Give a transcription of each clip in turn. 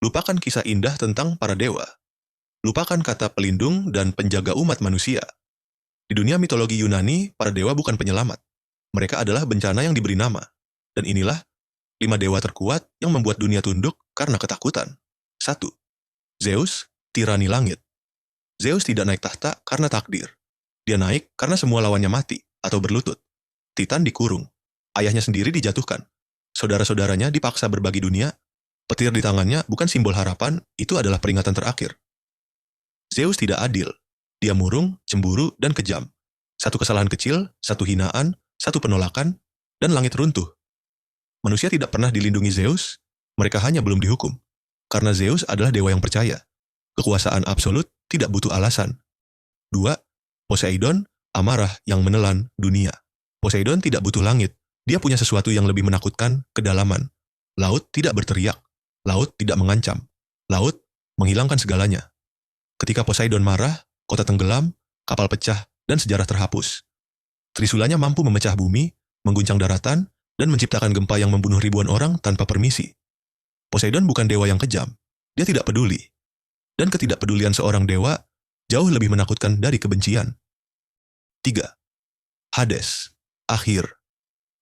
Lupakan kisah indah tentang para dewa. Lupakan kata pelindung dan penjaga umat manusia. Di dunia mitologi Yunani, para dewa bukan penyelamat. Mereka adalah bencana yang diberi nama. Dan inilah 5 dewa terkuat yang membuat dunia tunduk karena ketakutan. 1. Zeus, tirani langit. Zeus tidak naik tahta karena takdir. Dia naik karena semua lawannya mati atau berlutut. Titan dikurung. Ayahnya sendiri dijatuhkan. Saudara-saudaranya dipaksa berbagi dunia. Petir di tangannya bukan simbol harapan, itu adalah peringatan terakhir. Zeus tidak adil. Dia murung, cemburu, dan kejam. Satu kesalahan kecil, satu hinaan, satu penolakan, dan langit runtuh. Manusia tidak pernah dilindungi Zeus, mereka hanya belum dihukum. Karena Zeus adalah dewa yang percaya. Kekuasaan absolut tidak butuh alasan. 2. Poseidon, amarah yang menelan dunia. Poseidon tidak butuh langit. Dia punya sesuatu yang lebih menakutkan, kedalaman. Laut tidak berteriak. Laut tidak mengancam. Laut menghilangkan segalanya. Ketika Poseidon marah, kota tenggelam, kapal pecah, dan sejarah terhapus. Trisulanya mampu memecah bumi, mengguncang daratan, dan menciptakan gempa yang membunuh ribuan orang tanpa permisi. Poseidon bukan dewa yang kejam. Dia tidak peduli. Dan ketidakpedulian seorang dewa jauh lebih menakutkan dari kebencian. 3. Hades, akhir.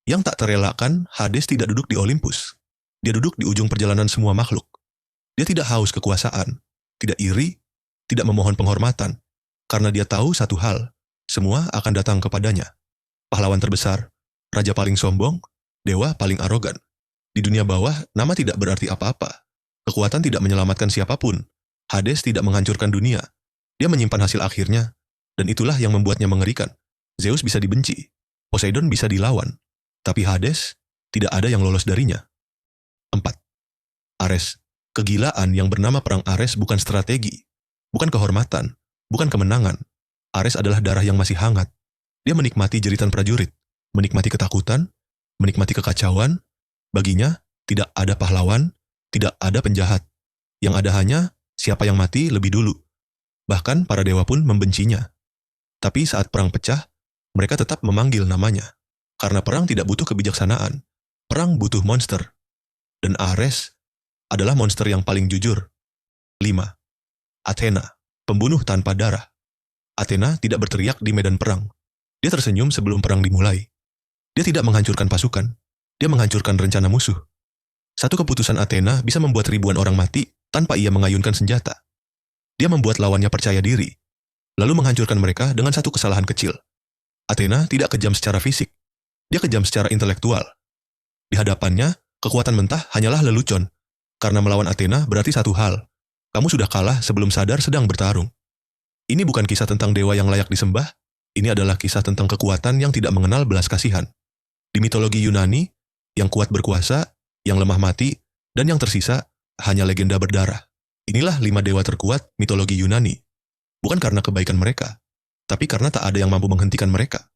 Yang tak terelakkan, Hades tidak duduk di Olympus. Dia duduk di ujung perjalanan semua makhluk. Dia tidak haus kekuasaan, tidak iri, tidak memohon penghormatan, karena dia tahu satu hal, semua akan datang kepadanya. Pahlawan terbesar, raja paling sombong, dewa paling arogan. Di dunia bawah, nama tidak berarti apa-apa. Kekuatan tidak menyelamatkan siapapun. Hades tidak menghancurkan dunia. Dia menyimpan hasil akhirnya, dan itulah yang membuatnya mengerikan. Zeus bisa dibenci, Poseidon bisa dilawan, tapi Hades tidak ada yang lolos darinya. 4. Ares, kegilaan yang bernama perang Ares bukan strategi, bukan kehormatan, bukan kemenangan. Ares adalah darah yang masih hangat. Dia menikmati jeritan prajurit, menikmati ketakutan, menikmati kekacauan. Baginya, tidak ada pahlawan, tidak ada penjahat. Yang ada hanya siapa yang mati lebih dulu. Bahkan para dewa pun membencinya. Tapi saat perang pecah, mereka tetap memanggil namanya. Karena perang tidak butuh kebijaksanaan. Perang butuh monster. Dan Ares adalah monster yang paling jujur. 5. Athena, pembunuh tanpa darah. Athena tidak berteriak di medan perang. Dia tersenyum sebelum perang dimulai. Dia tidak menghancurkan pasukan. Dia menghancurkan rencana musuh. Satu keputusan Athena bisa membuat ribuan orang mati tanpa ia mengayunkan senjata. Dia membuat lawannya percaya diri, lalu menghancurkan mereka dengan satu kesalahan kecil. Athena tidak kejam secara fisik. Dia kejam secara intelektual. Di hadapannya, kekuatan mentah hanyalah lelucon. Karena melawan Athena berarti satu hal. Kamu sudah kalah sebelum sadar sedang bertarung. Ini bukan kisah tentang dewa yang layak disembah. Ini adalah kisah tentang kekuatan yang tidak mengenal belas kasihan. Di mitologi Yunani, yang kuat berkuasa, yang lemah mati, dan yang tersisa hanya legenda berdarah. Inilah 5 dewa terkuat mitologi Yunani. Bukan karena kebaikan mereka, tapi karena tak ada yang mampu menghentikan mereka.